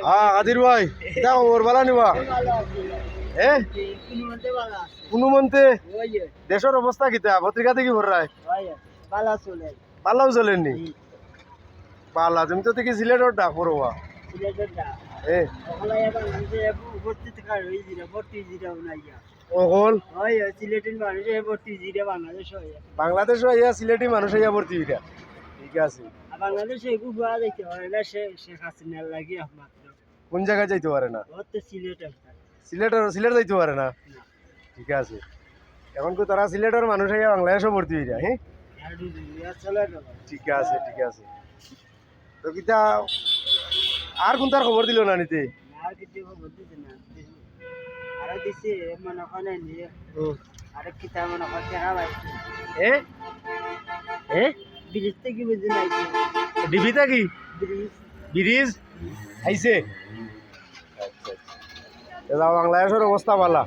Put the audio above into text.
হ্যাঁ কাদির ভাই দেখো ওর বালা নিবা কোনো মন্তে দেশের অবস্থা কিতা পত্রিকা থেকে ভর রায় পাল্লাও চলেননি পাল্লা তুমি তো দেখি সিলেটের ডাক পড়বা অকল বাংলাদেশ ইয়া সিলেটি মানুষ ইয়া ভর্তি হইরা ঠিক আছে বাংলাদেশে এগুলো হওয়া যাইতে পারে না শেখ হাসিনার লাগে একমাত্র কোন জায়গায় যাইতে পারে না সিলেট যাইতে পারে না ঠিক আছে এখন কো তারা সিলেটের মানুষ ইয়া বাংলাদেশে ভর্তি হইরা হ্যাঁ ঠিক আছে ঠিক আছে তো কিতা আর কোন তার খবর দিল না নিতে আর কিছু খবর দিতে না আর দিছে মনে হয় নি আর কিতা মনে হয় টাকা পাইছে ব্রিজ থেকে বুঝি নাই ডিবিটা কি ব্রিজ আইছে আচ্ছা আচ্ছা বাংলাদেশের অবস্থা ভালো